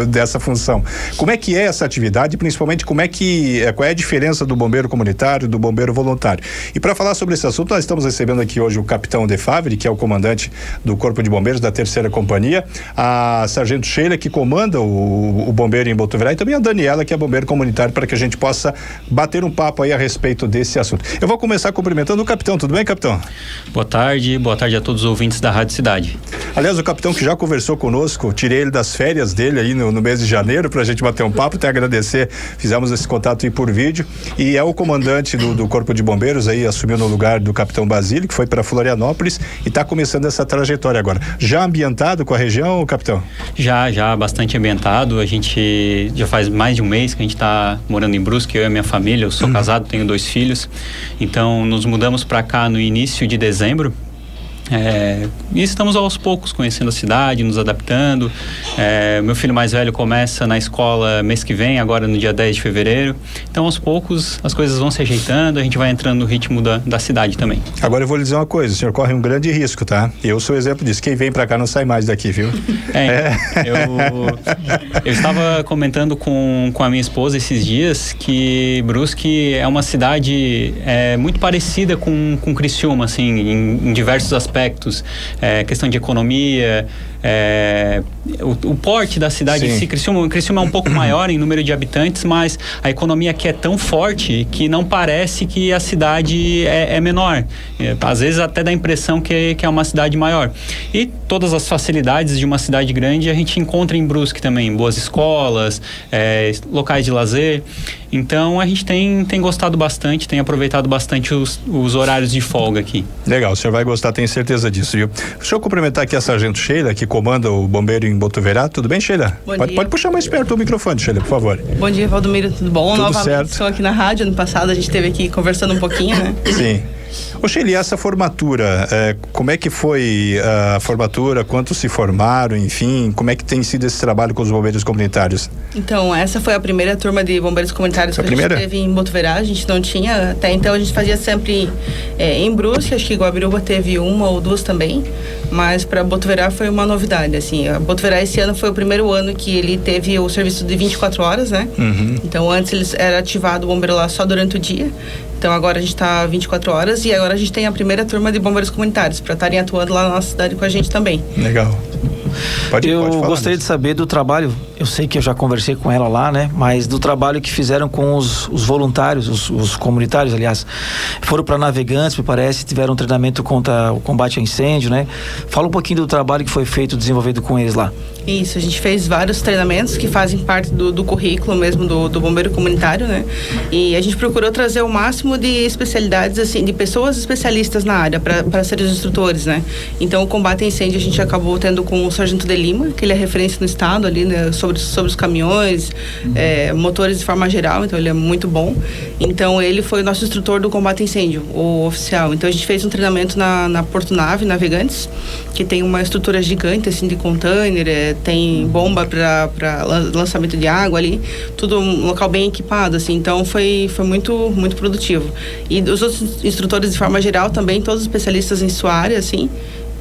dessa função. Como é que é essa atividade, principalmente qual é a diferença do bombeiro comunitário e do bombeiro voluntário? E para falar sobre esse assunto, nós estamos recebendo aqui hoje o capitão De Favre, que é o comandante do Corpo de Bombeiros da 3ª Companhia, a sargento Sheila, que comanda o bombeiro em Botuverá, e também a Daniela, que é bombeiro comunitário, para que a gente possa bater um papo aí a respeito desse assunto. Eu vou começar cumprimentando o capitão. Tudo bem, capitão? Boa tarde a todos os ouvintes da Rádio Cidade. Aliás, o capitão que já conversou conosco, tirei ele das férias dele aí no mês de janeiro pra gente bater um papo, até agradecer, fizemos esse contato aí por vídeo, e é o comandante do Corpo de Bombeiros aí, assumiu no lugar do capitão Basílio, que foi para Florianópolis e tá começando essa trajetória agora. Já ambientado com a região, capitão? Já bastante ambientado. A gente já faz mais de um mês que a gente tá morando em Brusque, eu e a minha família. Eu sou casado, tenho 2 filhos, então nos mudamos para cá no início de dezembro. E estamos aos poucos conhecendo a cidade, nos adaptando. Meu filho mais velho começa na escola mês que vem, agora no dia 10 de fevereiro. Então, aos poucos, as coisas vão se ajeitando, a gente vai entrando no ritmo da cidade também. Agora eu vou lhe dizer uma coisa, o senhor corre um grande risco, tá? Eu sou exemplo disso, quem vem pra cá não sai mais daqui, viu? Eu estava comentando com a minha esposa esses dias que Brusque é uma cidade muito parecida com Criciúma, assim, em diversos aspectos. Questão de economia, o porte da cidade em si. Criciúma é um pouco maior em número de habitantes, mas a economia aqui é tão forte que não parece que a cidade é menor. Às vezes até dá a impressão que é uma cidade maior. E todas as facilidades de uma cidade grande a gente encontra em Brusque também, boas escolas, locais de lazer. Então a gente tem gostado bastante, tem aproveitado bastante os horários de folga aqui. Legal, o senhor vai gostar, tenho certeza disso, viu? Deixa eu cumprimentar aqui a sargento Sheila, que comanda o bombeiro em Botuverá. Tudo bem, Sheila? Pode puxar mais perto o microfone, Sheila, por favor. Bom dia, Valdomiro, tudo bom? Tudo novamente certo. Estou aqui na rádio, ano passado a gente esteve aqui conversando um pouquinho, né? Sim. Ô Sheila, e essa formatura, como é que foi a formatura, quantos se formaram, enfim, como é que tem sido esse trabalho com os bombeiros comunitários? Então, essa foi a primeira turma de bombeiros comunitários que a gente teve em Botuverá. A gente não tinha, até então a gente fazia sempre em Brusque, acho que Guabiruba teve 1 ou 2 também, mas para Botuverá foi uma novidade, assim. A Botuverá esse ano foi o primeiro ano que ele teve o serviço de 24 horas, né? Então antes era ativado o bombeiro lá só durante o dia. Então agora a gente está 24 horas e agora a gente tem a primeira turma de bombeiros comunitários para estarem atuando lá na nossa cidade com a gente também. Legal. Pode falar, gostaria de saber do trabalho, eu sei que eu já conversei com ela lá, né? Mas do trabalho que fizeram com os voluntários, os comunitários, aliás. Foram para Navegantes, me parece, tiveram um treinamento contra o combate a incêndio, né? Fala um pouquinho do trabalho que foi feito, desenvolvido com eles lá. Isso, a gente fez vários treinamentos que fazem parte do currículo mesmo do bombeiro comunitário, né? E a gente procurou trazer o máximo de especialidades, assim, de pessoas especialistas na área para serem os instrutores, né? Então, o combate a incêndio a gente acabou tendo com o sargento de Lima, que ele é referência no estado ali, né? Sobre os caminhões, motores de forma geral, então ele é muito bom. Então, ele foi o nosso instrutor do combate a incêndio, o oficial. Então, a gente fez um treinamento na Porto Nave, Navegantes, que tem uma estrutura gigante, assim, de container, tem bomba para lançamento de água ali, tudo um local bem equipado, assim, então foi muito, muito produtivo. E os outros instrutores de forma geral também, todos especialistas em sua área, assim.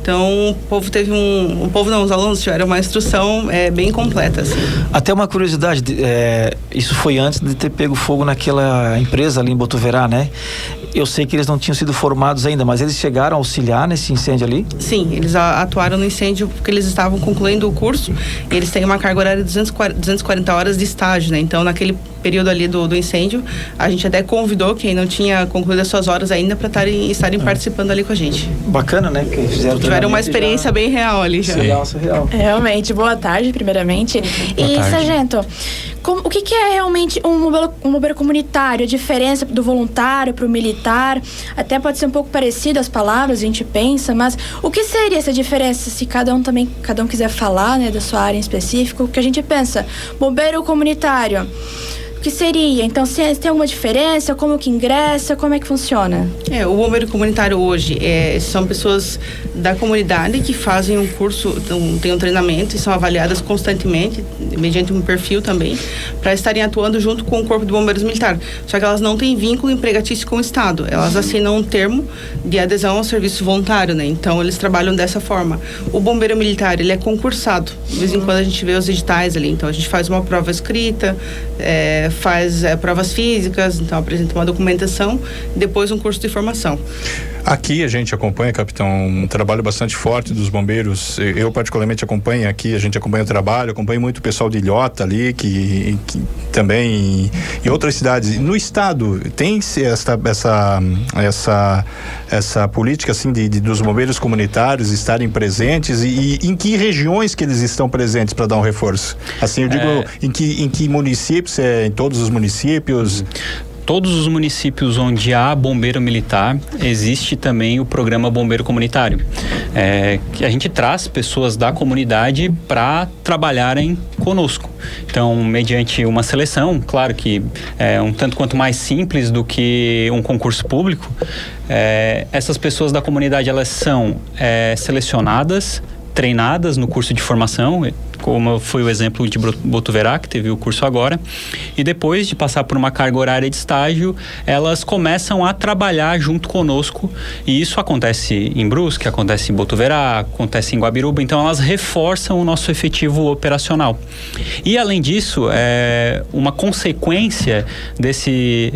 Então, os alunos tiveram uma instrução bem completa, assim. Até uma curiosidade, isso foi antes de ter pego fogo naquela empresa ali em Botuverá, né? Eu sei que eles não tinham sido formados ainda, mas eles chegaram a auxiliar nesse incêndio ali? Sim, eles atuaram no incêndio porque eles estavam concluindo o curso e eles têm uma carga horária de 240 horas de estágio, né? Então, naquele período ali do incêndio, a gente até convidou quem não tinha concluído as suas horas ainda para estarem participando ali com a gente. Bacana, né? Que tiveram uma experiência bem real ali já. Real. Realmente. Boa tarde, primeiramente. Boa tarde. Sargento, o que é realmente um bombeiro comunitário? A diferença do voluntário para o militar? Até pode ser um pouco parecido as palavras, a gente pensa, mas o que seria essa diferença? Se cada um quiser falar, né, da sua área em específico, o que a gente pensa? Bombeiro comunitário o que seria? Então, se tem alguma diferença, como que ingressa, como é que funciona? O bombeiro comunitário hoje são pessoas da comunidade que fazem um curso, tem um treinamento e são avaliadas constantemente, mediante um perfil também, para estarem atuando junto com o Corpo de Bombeiros Militar. Só que elas não têm vínculo empregatício com o Estado. Elas assinam um termo de adesão ao serviço voluntário, né? Então, eles trabalham dessa forma. O bombeiro militar, ele é concursado. De vez em quando a gente vê os editais ali. Então, a gente faz uma prova escrita, faz provas físicas, então apresenta uma documentação, depois um curso de formação. Aqui a gente acompanha, capitão, um trabalho bastante forte dos bombeiros. Eu particularmente acompanho aqui, a gente acompanha o trabalho, acompanho muito o pessoal de Ilhota ali, que também em outras cidades. No estado, tem essa política assim dos bombeiros comunitários estarem presentes e em que regiões que eles estão presentes para dar um reforço? Assim, eu digo, em que municípios? Em todos os municípios? Todos os municípios onde há bombeiro militar, existe também o programa Bombeiro Comunitário. Que a gente traz pessoas da comunidade para trabalharem conosco. Então, mediante uma seleção, claro que é um tanto quanto mais simples do que um concurso público, essas pessoas da comunidade, elas são selecionadas, treinadas no curso de formação, como foi o exemplo de Botuverá, que teve o curso agora, e depois de passar por uma carga horária de estágio, elas começam a trabalhar junto conosco, e isso acontece em Brusque, acontece em Botuverá, acontece em Guabiruba, então elas reforçam o nosso efetivo operacional. E além disso, uma consequência desse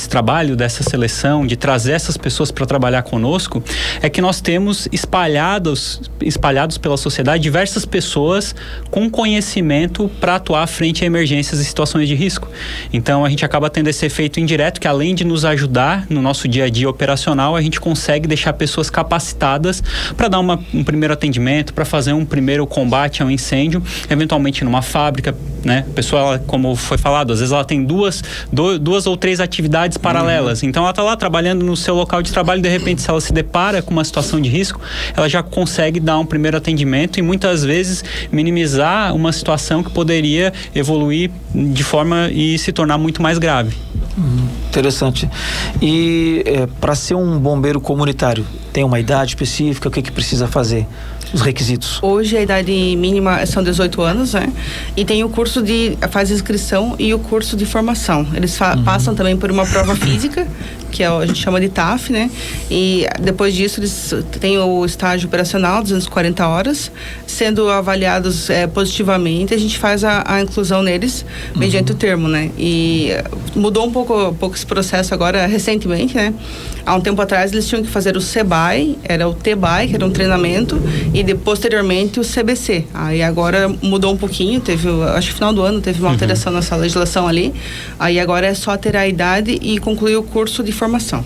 trabalho, dessa seleção, de trazer essas pessoas para trabalhar conosco, é que nós temos espalhados pela sociedade diversas pessoas com conhecimento para atuar frente a emergências e situações de risco. Então, a gente acaba tendo esse efeito indireto que, além de nos ajudar no nosso dia a dia operacional, a gente consegue deixar pessoas capacitadas para dar um primeiro atendimento, para fazer um primeiro combate ao incêndio, eventualmente numa fábrica, né? A pessoa, como foi falado, às vezes ela tem duas ou três atividades paralelas. Então, ela está lá trabalhando no seu local de trabalho e, de repente, se ela se depara com uma situação de risco, ela já consegue dar um primeiro atendimento e, muitas vezes, minimizar uma situação que poderia evoluir de forma e se tornar muito mais grave. Interessante. E para ser um bombeiro comunitário, tem uma idade específica? O que precisa fazer? Os requisitos? Hoje a idade mínima são 18 anos, né? E tem o curso faz inscrição e o curso de formação. Eles passam também por uma prova física, que a gente chama de TAF, né? E depois disso eles têm o estágio operacional, 240 horas, sendo avaliados positivamente, a gente faz a inclusão neles mediante o termo, né? E mudou um pouco esse processo agora recentemente, né? Há um tempo atrás eles tinham que fazer o CBAI, era o TBAI, que era um treinamento, e posteriormente o CBC. Aí agora mudou um pouquinho, acho que no final do ano teve uma alteração nessa legislação ali. Aí agora é só ter a idade e concluir o curso de formação.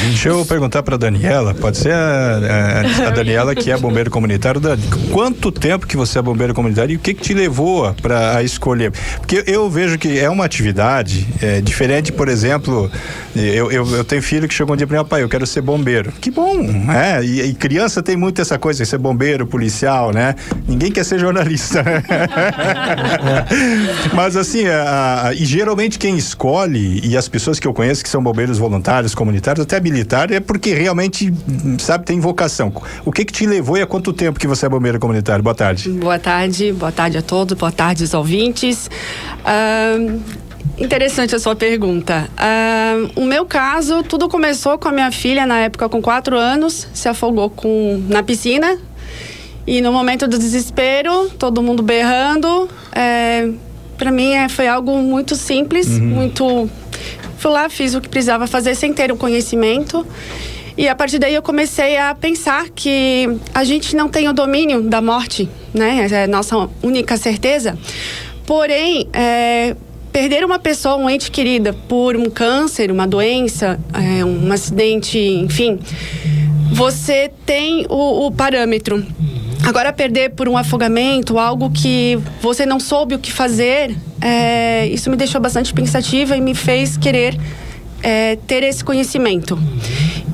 Deixa eu perguntar para a Daniela, pode ser a Daniela que é bombeiro comunitário. Dani, quanto tempo que você é bombeiro comunitário e o que te levou para escolher? Porque eu vejo que é uma atividade diferente, por exemplo, eu tenho filho que chegou um dia para mim, pai, eu quero ser bombeiro. Que bom, né? E criança tem muito essa coisa, ser bombeiro, policial, né? Ninguém quer ser jornalista, né? Mas assim, e geralmente quem escolhe, e as pessoas que eu conheço que são bombeiros voluntários, comunitários, até militar, é porque realmente, sabe, tem vocação. O que te levou e há quanto tempo que você é bombeiro comunitário? Boa tarde. Boa tarde a todos, boa tarde aos ouvintes. Interessante a sua pergunta. O meu caso, tudo começou com a minha filha, na época com 4 anos, se afogou na piscina, e no momento do desespero, todo mundo berrando, para mim foi algo muito simples, fui lá, fiz o que precisava fazer sem ter o conhecimento, e a partir daí eu comecei a pensar que a gente não tem o domínio da morte, né? É a nossa única certeza. Porém, perder uma pessoa, um ente querida, por um câncer, uma doença, um acidente, enfim, você tem o parâmetro. Agora, perder por um afogamento, algo que você não soube o que fazer, isso me deixou bastante pensativa e me fez querer ter esse conhecimento.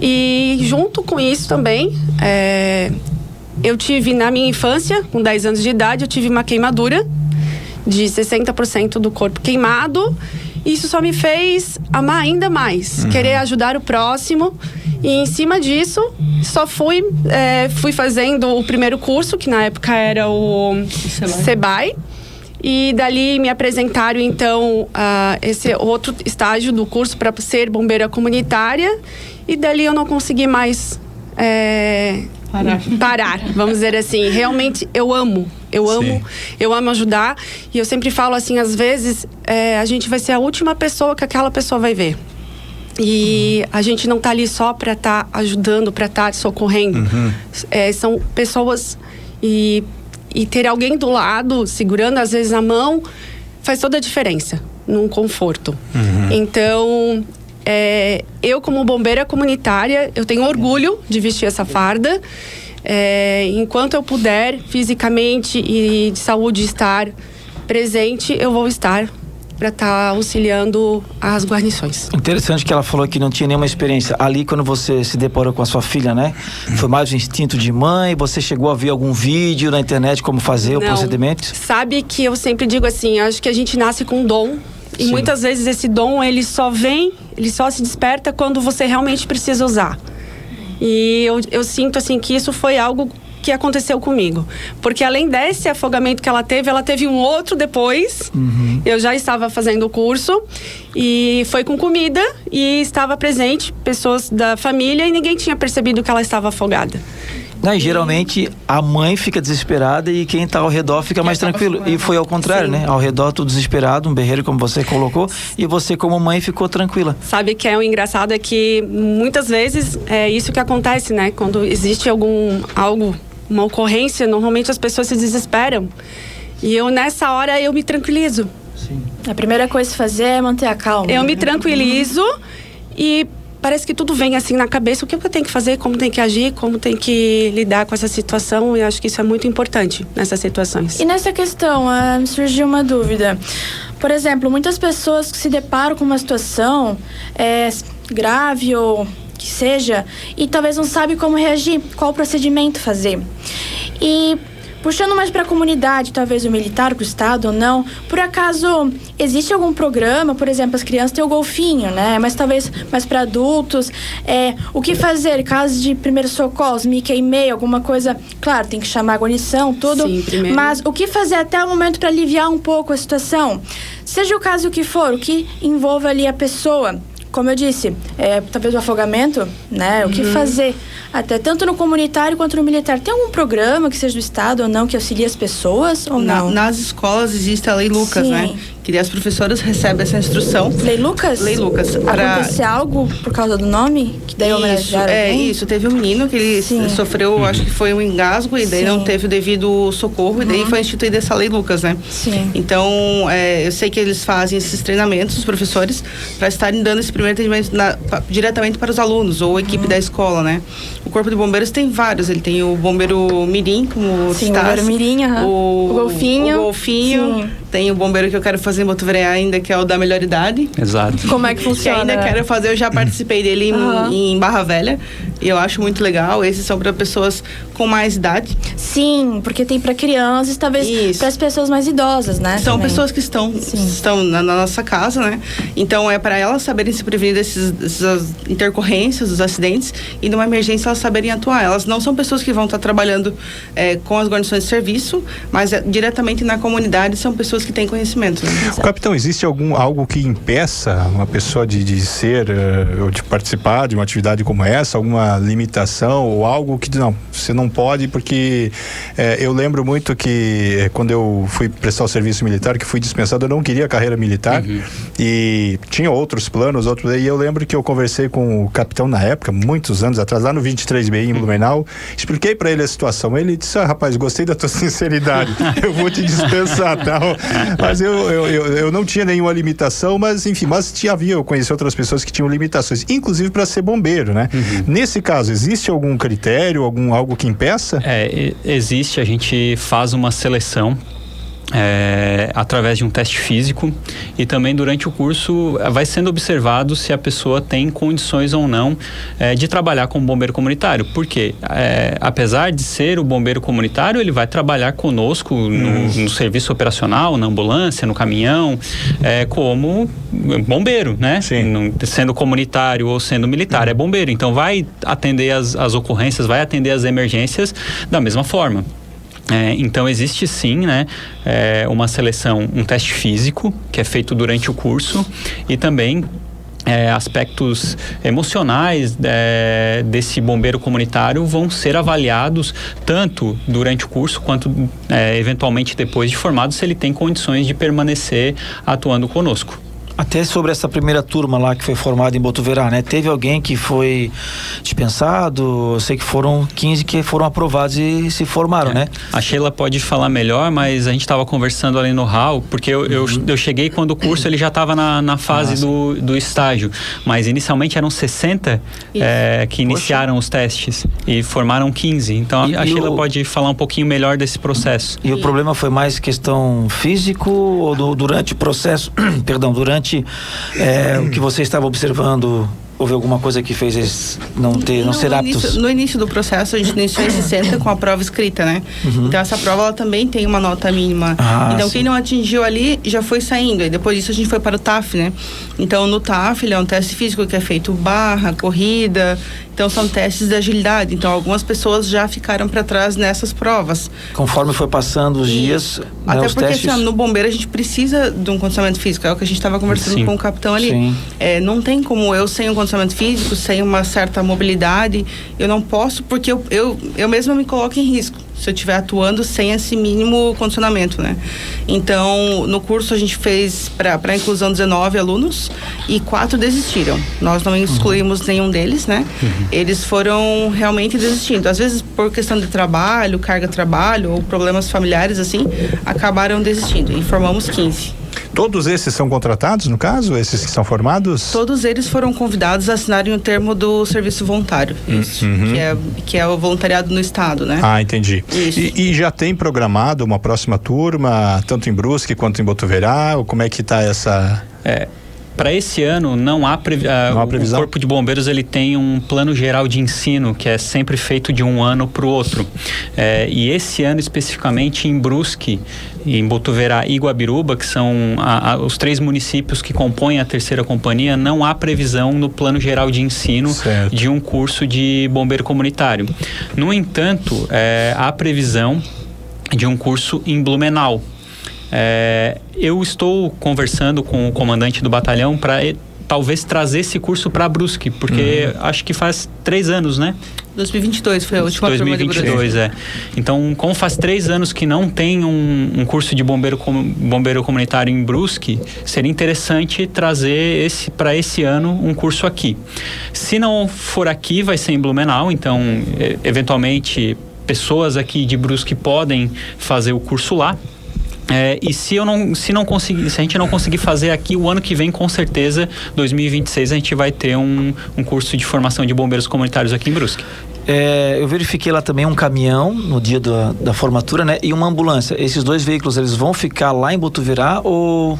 E junto com isso também, eu tive na minha infância, com 10 anos de idade, eu tive uma queimadura de 60% do corpo queimado, isso só me fez amar ainda mais, querer ajudar o próximo. E em cima disso, só fui fazendo o primeiro curso, que na época era o SEBAI. E dali me apresentaram, então, esse outro estágio do curso para ser bombeira comunitária. E dali eu não consegui mais parar, vamos dizer assim. Realmente, eu amo ajudar. E eu sempre falo assim, às vezes, a gente vai ser a última pessoa que aquela pessoa vai ver. E a gente não tá ali só para estar ajudando, para estar socorrendo. São pessoas e ter alguém do lado, segurando às vezes a mão, faz toda a diferença num conforto. Então, eu como bombeira comunitária, eu tenho orgulho de vestir essa farda. Enquanto eu puder, fisicamente e de saúde estar presente, eu vou estar para estar auxiliando as guarnições. Interessante que ela falou que não tinha nenhuma experiência. Ali, quando você se deparou com a sua filha, né? Foi mais um instinto de mãe? Você chegou a ver algum vídeo na internet como fazer o procedimento? Sabe que eu sempre digo assim, acho que a gente nasce com um dom. E muitas vezes esse dom, ele só se desperta quando você realmente precisa usar. E eu sinto assim que isso foi algo que aconteceu comigo. Porque além desse afogamento que ela teve um outro depois. Eu já estava fazendo o curso e foi com comida e estava presente pessoas da família e ninguém tinha percebido que ela estava afogada. E geralmente a mãe fica desesperada e quem está ao redor fica mais tranquilo. E foi ao contrário, né? Ao redor tudo desesperado, um berreiro como você colocou, e você como mãe ficou tranquila. Sabe que o engraçado é que muitas vezes é isso que acontece, né? Quando existe uma ocorrência, normalmente as pessoas se desesperam. E nessa hora, eu me tranquilizo. A primeira coisa a fazer é manter a calma. Eu me tranquilizo e parece que tudo vem assim na cabeça. O que eu tenho que fazer, como tem que agir, como tem que lidar com essa situação. E acho que isso é muito importante nessas situações. E nessa questão, me surgiu uma dúvida. Por exemplo, muitas pessoas que se deparam com uma situação grave ou que seja, e talvez não sabe como reagir, qual procedimento fazer. E puxando mais para a comunidade, talvez o militar, para o Estado ou não, por acaso existe algum programa, por exemplo, as crianças têm o golfinho, né? Mas talvez mais para adultos, o que fazer, caso de primeiros socorros, Mickey e meio, alguma coisa, claro, tem que chamar a guarnição, tudo. Sim, primeiro. Mas o que fazer até o momento para aliviar um pouco a situação? Seja o caso que for, o que envolve ali a pessoa. Como eu disse, talvez o afogamento, né? O que fazer? Até tanto no comunitário quanto no militar. Tem algum programa que seja do Estado ou não que auxilie as pessoas ou não? Nas escolas existe a Lei Lucas, né? Que as professoras recebem essa instrução. Lei Lucas? Lei Lucas. Aconteceu algo por causa do nome? Que daí homenagearam? Isso. Teve um menino que ele sofreu, acho que foi um engasgo e daí não teve o devido socorro e daí foi instituída essa Lei Lucas, né? Sim. Então, eu sei que eles fazem esses treinamentos, os professores, para estarem dando esse primeiro atendimento diretamente para os alunos ou a equipe da escola, né? O Corpo de Bombeiros tem vários. Ele tem o Bombeiro Mirim, como Sim, o Bombeiro Mirim, o Golfinho. O Golfinho. Sim. Tem o bombeiro que eu quero fazer em Botuveré ainda, que é o da melhor idade. Exato. Como é que funciona? Que ainda quero fazer, eu já participei dele em Barra Velha. E eu acho muito legal. Esses são para pessoas com mais idade. Sim, porque tem para crianças, talvez para as pessoas mais idosas, né? São pessoas que estão na nossa casa, né? Então é para elas saberem se prevenir dessas intercorrências, dos acidentes, e numa emergência elas saberem atuar. Elas não são pessoas que vão estar trabalhando com as guarnições de serviço, mas diretamente na comunidade são pessoas que têm conhecimento. Né? Capitão, existe algo que impeça uma pessoa de ser ou de participar de uma atividade como essa? Alguma limitação ou algo que não, você não pode? Porque eu lembro muito que quando eu fui prestar o serviço militar, que fui dispensado, eu não queria carreira militar e tinha outros planos, e eu lembro que eu conversei com o capitão na época, muitos anos atrás, lá no 23BI em Blumenau, expliquei para ele a situação. Ele disse: rapaz, gostei da tua sinceridade, eu vou te dispensar, tal. Mas eu não tinha nenhuma limitação, mas enfim, eu conheci outras pessoas que tinham limitações, inclusive para ser bombeiro, né? Nesse caso, existe algum critério, algo que impeça? Existe, a gente faz uma seleção através de um teste físico, e também durante o curso vai sendo observado se a pessoa tem condições ou não de trabalhar como bombeiro comunitário. Porque apesar de ser o bombeiro comunitário, ele vai trabalhar conosco no serviço operacional, na ambulância, no caminhão, como bombeiro, né? Sendo comunitário ou sendo militar, é bombeiro. Então vai atender as ocorrências, vai atender as emergências da mesma forma. Então existe sim, né, uma seleção, um teste físico que é feito durante o curso, e também aspectos emocionais desse bombeiro comunitário vão ser avaliados tanto durante o curso quanto eventualmente depois de formado, se ele tem condições de permanecer atuando conosco. Até sobre essa primeira turma lá que foi formada em Botuverá, né? Teve alguém que foi dispensado? Eu sei que foram 15 que foram aprovados e se formaram, né? A Sheila pode falar melhor, mas a gente estava conversando ali no hall, porque eu cheguei quando o curso ele já estava na fase do estágio, mas inicialmente eram 60 que iniciaram os testes e formaram 15. Então a Sheila pode falar um pouquinho melhor desse processo. E o problema foi mais questão físico ou durante o processo, perdão, durante o que você estava observando, houve alguma coisa que fez eles não ser aptos? No início do processo, a gente iniciou em 60 com a prova escrita, né? Então essa prova ela também tem uma nota mínima. Então quem não atingiu ali já foi saindo. E depois disso a gente foi para o TAF, né? Então no TAF ele é um teste físico que é feito barra, corrida. Então são testes de agilidade. Então algumas pessoas já ficaram para trás nessas provas. Conforme foi passando os dias, até os porque testes... assim, no bombeiro a gente precisa de um condicionamento físico. É o que a gente estava conversando com o capitão ali. Não tem como eu sem um condicionamento físico, sem uma certa mobilidade, eu não posso, porque eu mesma me coloco em risco se eu estiver atuando sem esse mínimo condicionamento, né? Então, no curso a gente fez para inclusão 19 alunos e 4 desistiram. Nós não excluímos nenhum deles, né? Eles foram realmente desistindo. Às vezes, por questão de trabalho, carga de trabalho ou problemas familiares, assim, acabaram desistindo. E formamos 15. Todos esses são contratados, no caso? Esses que são formados? Todos eles foram convidados a assinarem o termo do serviço voluntário, isso, que é o voluntariado no estado, né? Entendi. E já tem programado uma próxima turma, tanto em Brusque quanto em Botuverá? Ou como é que está essa... Para esse ano não há previsão. O Corpo de Bombeiros ele tem um plano geral de ensino que é sempre feito de um ano para o outro. E esse ano especificamente em Brusque, em Botuverá e Guabiruba, que são os 3 municípios que compõem a terceira companhia, não há previsão no plano geral de ensino de um curso de bombeiro comunitário. No entanto, há previsão de um curso em Blumenau. Eu estou conversando com o comandante do batalhão para talvez trazer esse curso para Brusque, porque acho que faz 3 anos, né? 2022 foi a última turma de Brusque. 2022, Então, como faz 3 anos que não tem um curso de bombeiro comunitário em Brusque, seria interessante trazer para esse ano um curso aqui. Se não for aqui, vai ser em Blumenau, então, eventualmente, pessoas aqui de Brusque podem fazer o curso lá. E se a gente não conseguir fazer aqui, o ano que vem, com certeza, 2026, a gente vai ter um curso de formação de bombeiros comunitários aqui em Brusque. Eu verifiquei lá também um caminhão no dia da formatura, né? E uma ambulância. Esses 2 veículos, eles vão ficar lá em Botuverá ou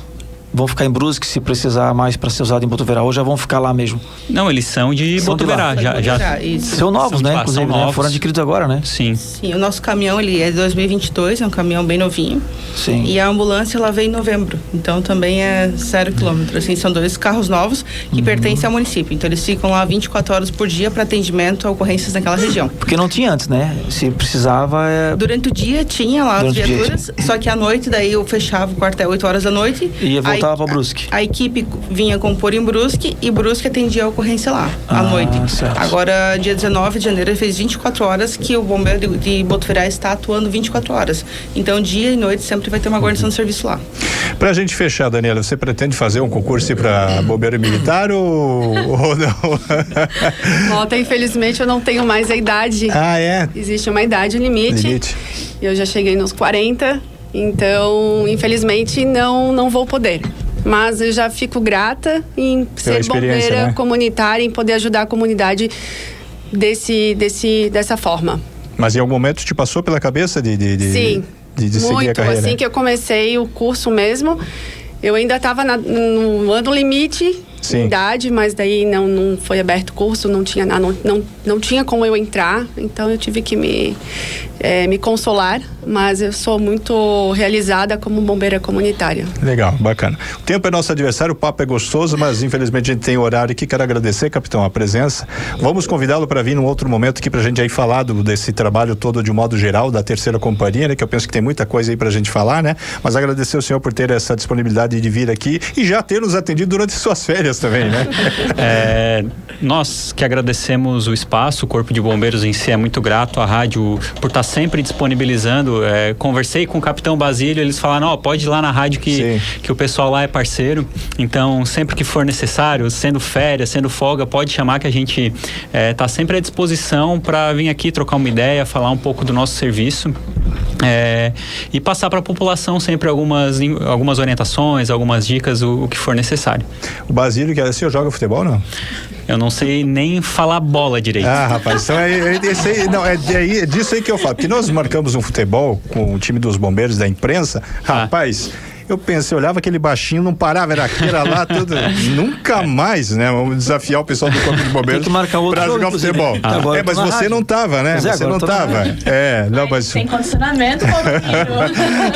vão ficar em Brusque se precisar mais para ser usado em Botuverá, ou já vão ficar lá mesmo? Não, eles são de Botuverá. São novos, né? Inclusive, novos. Foram adquiridos agora, né? Sim, o nosso caminhão ele é de 2022, é um caminhão bem novinho. Sim. E a ambulância ela veio em novembro, então também é 0 quilômetro. Assim, são 2 carros novos que pertencem ao município. Então eles ficam lá 24 horas por dia para atendimento a ocorrências naquela região. Porque não tinha antes, né? Se precisava... Durante o dia tinha lá as viaturas, só que à noite daí eu fechava o quartel 8 horas da noite. E voltava para Brusque. A equipe vinha compor em Brusque e Brusque atendia a ocorrência lá, à noite. Certo. Agora, dia 19 de janeiro, ele fez 24 horas que o bombeiro de Botuverá está atuando 24 horas. Então, dia e noite sempre vai ter uma guarnição de serviço lá. Pra gente fechar, Daniela, você pretende fazer um concurso para bombeiro militar ou não? Mota, infelizmente eu não tenho mais a idade. Existe uma idade limite. Eu já cheguei nos 40, então infelizmente não vou poder. Mas eu já fico grata em ser bombeira, né, comunitária, em poder ajudar a comunidade dessa forma. Mas em algum momento te passou pela cabeça de... Sim. de seguir a carreira? Assim que eu comecei o curso mesmo, eu ainda estava no ano limite em idade, mas daí não foi aberto o curso, não tinha como eu entrar, então eu tive que me consolar, mas eu sou muito realizada como bombeira comunitária. Legal, bacana. O tempo é nosso adversário, o papo é gostoso, mas infelizmente a gente tem horário aqui. Quero agradecer, capitão, a presença. Vamos convidá-lo para vir num outro momento aqui pra gente aí falar desse trabalho todo de um modo geral, da terceira companhia, né? Que eu penso que tem muita coisa aí pra gente falar, né? Mas agradecer o senhor por ter essa disponibilidade de vir aqui e já ter nos atendido durante suas férias também, né? Nós que agradecemos o espaço, o Corpo de Bombeiros em si é muito grato à rádio por estar sempre disponibilizando. Conversei com o capitão Basílio, eles falaram, pode ir lá na rádio que o pessoal lá é parceiro, então sempre que for necessário, sendo férias, sendo folga, pode chamar que a gente está sempre à disposição para vir aqui trocar uma ideia, falar um pouco do nosso serviço. E passar para a população sempre algumas orientações, algumas dicas, o que for necessário. O Basílio, que o senhor joga futebol, não? Eu não sei nem falar bola direito. Rapaz, então é disso aí que eu falo, porque nós marcamos um futebol com o time dos bombeiros da imprensa, rapaz... Eu pensei, olhava aquele baixinho, não parava, era aqui, era lá, tudo. Nunca mais, né? Vamos desafiar o pessoal do Corpo de Bombeiros para jogar futebol. Mas você não tava, né? Você não tava. Mas... Tem condicionamento,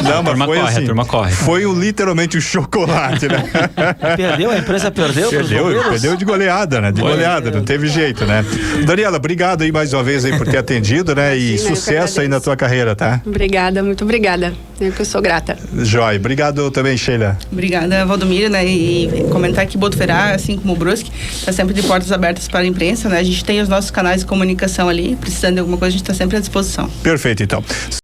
não, mas foi assim. A turma corre. Foi literalmente um chocolate, né? Perdeu, a imprensa perdeu de goleada, né? Não teve jeito, né? Daniela, obrigado aí mais uma vez aí por ter atendido, né? E sucesso aí na tua carreira, tá? Obrigada, muito obrigada. Eu que sou grata. Joia, obrigado também, Sheila. Obrigada, Valdomiro, né? E comentar que Botuverá, assim como o Brusque, está sempre de portas abertas para a imprensa, né? A gente tem os nossos canais de comunicação ali, precisando de alguma coisa, a gente está sempre à disposição. Perfeito, então.